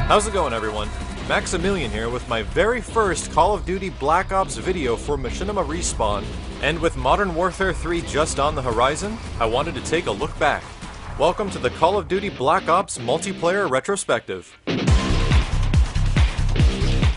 How's it going, everyone? Maximilian here with my very first Call of Duty Black Ops video for Machinima Respawn, and with Modern Warfare 3 just on the horizon, I wanted to take a look back. Welcome to the Call of Duty Black Ops Multiplayer Retrospective.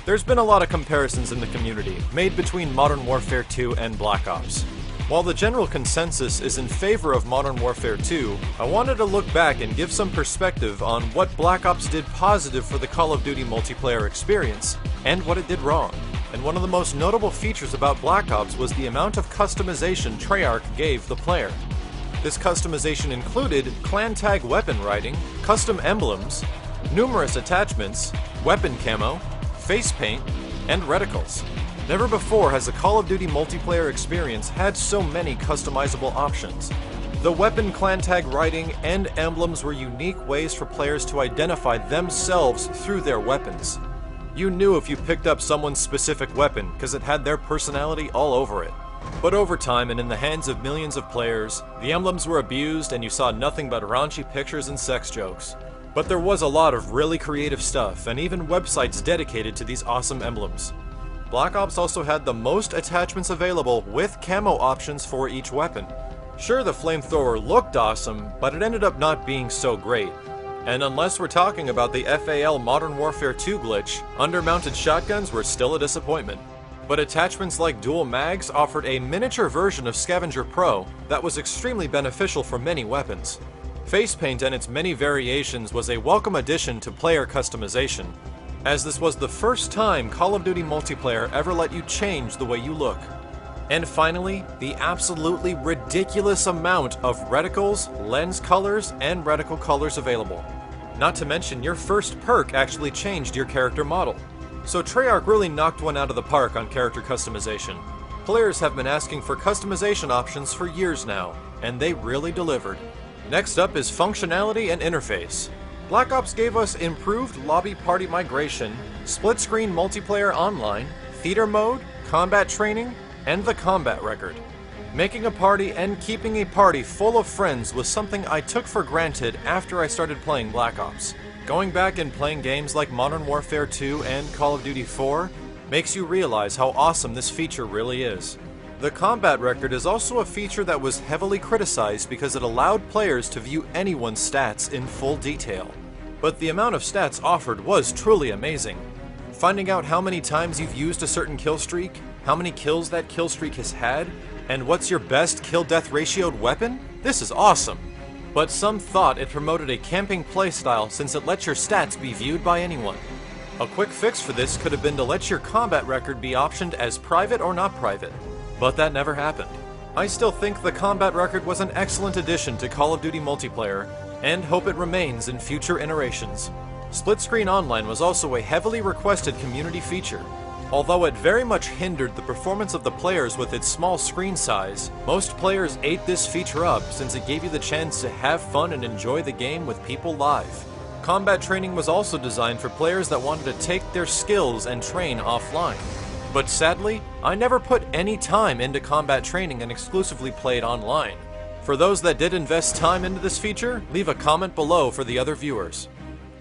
There's been a lot of comparisons in the community made between Modern Warfare 2 and Black Ops. While the general consensus is in favor of Modern Warfare 2, I wanted to look back and give some perspective on what Black Ops did positive for the Call of Duty multiplayer experience, and what it did wrong. And one of the most notable features about Black Ops was the amount of customization Treyarch gave the player. This customization included clan tag weapon writing, custom emblems, numerous attachments, weapon camo, face paint, and reticles. Never before has a Call of Duty multiplayer experience had so many customizable options. The weapon clan tag writing and emblems were unique ways for players to identify themselves through their weapons. You knew if you picked up someone's specific weapon because it had their personality all over it. But over time and in the hands of millions of players, the emblems were abused and you saw nothing but raunchy pictures and sex jokes. But there was a lot of really creative stuff and even websites dedicated to these awesome emblems. Black Ops also had the most attachments available with camo options for each weapon. Sure, the flamethrower looked awesome, but it ended up not being so great. And unless we're talking about the FAL Modern Warfare 2 glitch, undermounted shotguns were still a disappointment. But attachments like dual mags offered a miniature version of Scavenger Pro that was extremely beneficial for many weapons. Face paint and its many variations was a welcome addition to player customization, as this was the first time Call of Duty multiplayer ever let you change the way you look. And finally, the absolutely ridiculous amount of reticles, lens colors, and reticle colors available. Not to mention your first perk actually changed your character model. So Treyarch really knocked one out of the park on character customization. Players have been asking for customization options for years now, and they really delivered. Next up is functionality and interface. Black Ops gave us improved lobby party migration, split-screen multiplayer online, theater mode, combat training, and the combat record. Making a party and keeping a party full of friends was something I took for granted after I started playing Black Ops. Going back and playing games like Modern Warfare 2 and Call of Duty 4 makes you realize how awesome this feature really is. The combat record is also a feature that was heavily criticized because it allowed players to view anyone's stats in full detail. But the amount of stats offered was truly amazing. Finding out how many times you've used a certain kill streak, how many kills that kill streak has had, and what's your best kill-death ratioed weapon? This is awesome! But some thought it promoted a camping playstyle since it lets your stats be viewed by anyone. A quick fix for this could have been to let your combat record be optioned as private or not private, but that never happened. I still think the combat record was an excellent addition to Call of Duty multiplayer, and hope it remains in future iterations. Split-screen online was also a heavily requested community feature. Although it very much hindered the performance of the players with its small screen size, most players ate this feature up since it gave you the chance to have fun and enjoy the game with people live. Combat training was also designed for players that wanted to take their skills and train offline. But sadly, I never put any time into combat training and exclusively played online. For those that did invest time into this feature, leave a comment below for the other viewers.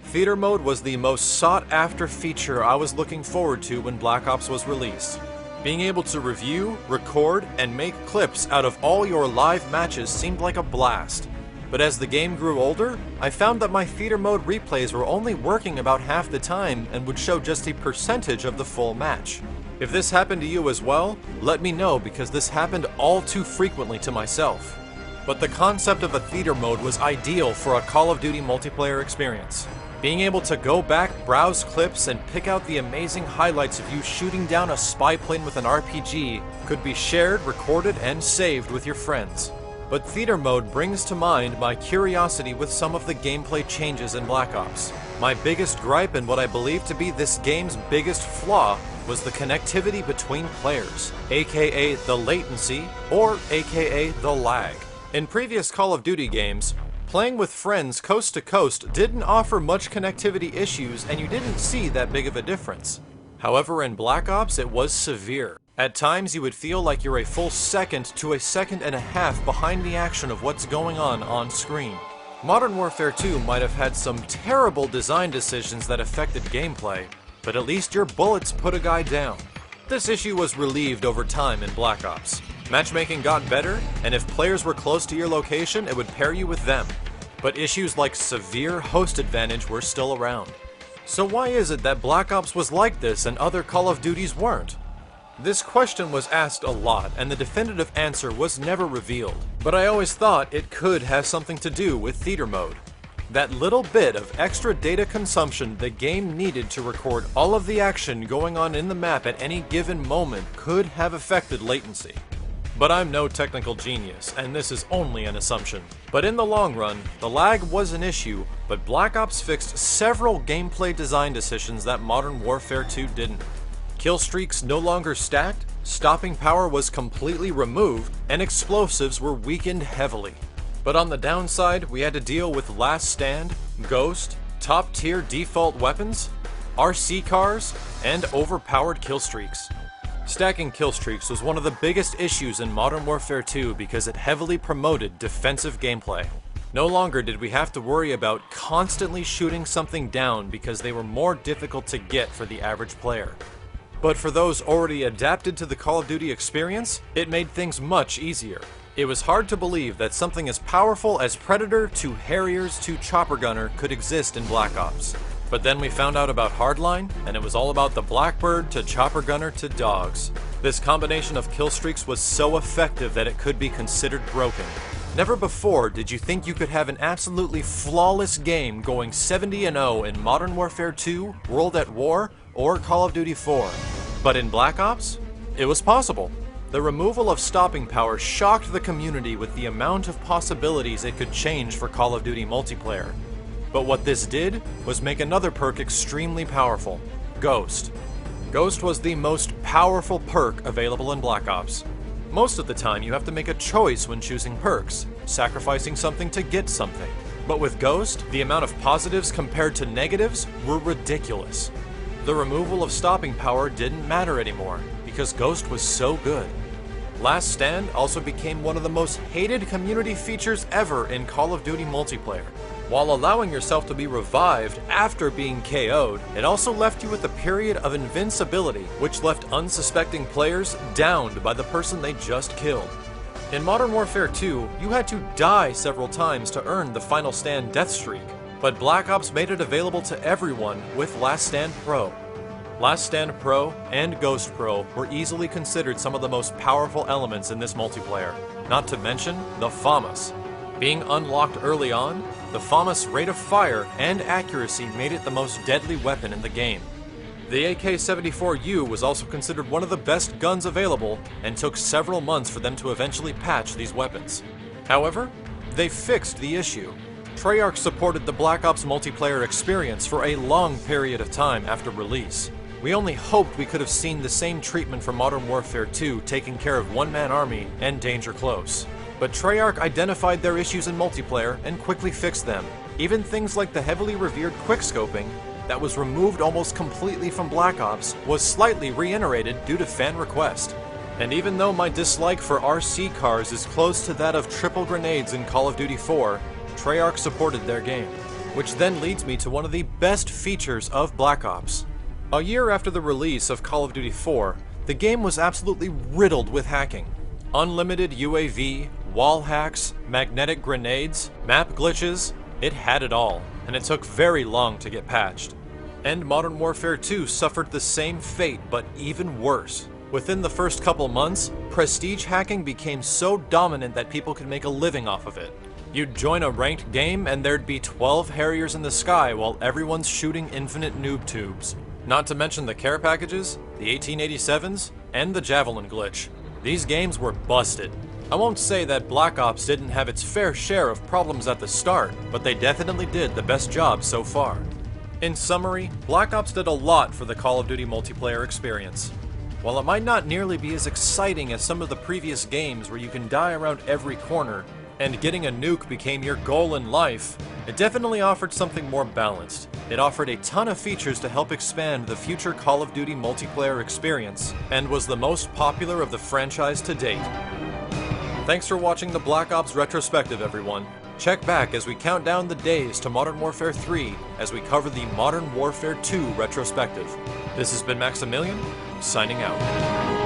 Theater mode was the most sought-after feature I was looking forward to when Black Ops was released. Being able to review, record, and make clips out of all your live matches seemed like a blast. But as the game grew older, I found that my theater mode replays were only working about half the time and would show just a percentage of the full match. If this happened to you as well, let me know because this happened all too frequently to myself. But the concept of a theater mode was ideal for a Call of Duty multiplayer experience. Being able to go back, browse clips, and pick out the amazing highlights of you shooting down a spy plane with an RPG could be shared, recorded, and saved with your friends. But theater mode brings to mind my curiosity with some of the gameplay changes in Black Ops. My biggest gripe and what I believe to be this game's biggest flaw was the connectivity between players, aka the latency, or aka the lag. In previous Call of Duty games, playing with friends coast to coast didn't offer much connectivity issues and you didn't see that big of a difference. However, in Black Ops it was severe. At times you would feel like you're a full second to a second and a half behind the action of what's going on screen. Modern Warfare 2 might have had some terrible design decisions that affected gameplay, but at least your bullets put a guy down. This issue was relieved over time in Black Ops. Matchmaking got better, and if players were close to your location, it would pair you with them. But issues like severe host advantage were still around. So why is it that Black Ops was like this and other Call of Duties weren't? This question was asked a lot, and the definitive answer was never revealed, but I always thought it could have something to do with theater mode. That little bit of extra data consumption the game needed to record all of the action going on in the map at any given moment could have affected latency. But I'm no technical genius, and this is only an assumption. But in the long run, the lag was an issue, but Black Ops fixed several gameplay design decisions that Modern Warfare 2 didn't. Kill streaks no longer stacked, stopping power was completely removed, and explosives were weakened heavily. But on the downside, we had to deal with Last Stand, Ghost, top-tier default weapons, RC cars, and overpowered kill streaks. Stacking kill streaks was one of the biggest issues in Modern Warfare 2 because it heavily promoted defensive gameplay. No longer did we have to worry about constantly shooting something down because they were more difficult to get for the average player. But for those already adapted to the Call of Duty experience, it made things much easier. It was hard to believe that something as powerful as Predator to Harriers to Chopper Gunner could exist in Black Ops. But then we found out about Hardline, and it was all about the Blackbird to Chopper Gunner to Dogs. This combination of kill streaks was so effective that it could be considered broken. Never before did you think you could have an absolutely flawless game going 70-0 in Modern Warfare 2, World at War, or Call of Duty 4. But in Black Ops, it was possible. The removal of stopping power shocked the community with the amount of possibilities it could change for Call of Duty multiplayer. But what this did was make another perk extremely powerful: Ghost. Ghost was the most powerful perk available in Black Ops. Most of the time you have to make a choice when choosing perks, sacrificing something to get something. But with Ghost, the amount of positives compared to negatives were ridiculous. The removal of stopping power didn't matter anymore, because Ghost was so good. Last Stand also became one of the most hated community features ever in Call of Duty multiplayer. While allowing yourself to be revived after being KO'd, it also left you with a period of invincibility, which left unsuspecting players downed by the person they just killed. In Modern Warfare 2, you had to die several times to earn the Final Stand death streak, but Black Ops made it available to everyone with Last Stand Pro. Last Stand Pro and Ghost Pro were easily considered some of the most powerful elements in this multiplayer, not to mention the FAMAS. Being unlocked early on, the FAMAS rate of fire and accuracy made it the most deadly weapon in the game. The AK-74U was also considered one of the best guns available, and took several months for them to eventually patch these weapons. However, they fixed the issue. Treyarch supported the Black Ops multiplayer experience for a long period of time after release. We only hoped we could have seen the same treatment for Modern Warfare 2 taking care of One-Man Army and Danger Close. But Treyarch identified their issues in multiplayer and quickly fixed them. Even things like the heavily revered quickscoping, that was removed almost completely from Black Ops, was slightly reiterated due to fan request. And even though my dislike for RC cars is close to that of triple grenades in Call of Duty 4, Treyarch supported their game. Which then leads me to one of the best features of Black Ops. A year after the release of Call of Duty 4, the game was absolutely riddled with hacking. Unlimited UAV, wall hacks, magnetic grenades, map glitches, it had it all, and it took very long to get patched. And Modern Warfare 2 suffered the same fate, but even worse. Within the first couple months, prestige hacking became so dominant that people could make a living off of it. You'd join a ranked game and there'd be 12 Harriers in the sky while everyone's shooting infinite noob tubes. Not to mention the care packages, the 1887s, and the Javelin glitch. These games were busted. I won't say that Black Ops didn't have its fair share of problems at the start, but they definitely did the best job so far. In summary, Black Ops did a lot for the Call of Duty multiplayer experience. While it might not nearly be as exciting as some of the previous games where you can die around every corner, and getting a nuke became your goal in life, it definitely offered something more balanced. It offered a ton of features to help expand the future Call of Duty multiplayer experience, and was the most popular of the franchise to date. Thanks for watching the Black Ops Retrospective, everyone. Check back as we count down the days to Modern Warfare 3 as we cover the Modern Warfare 2 retrospective. This has been Maximilian, signing out.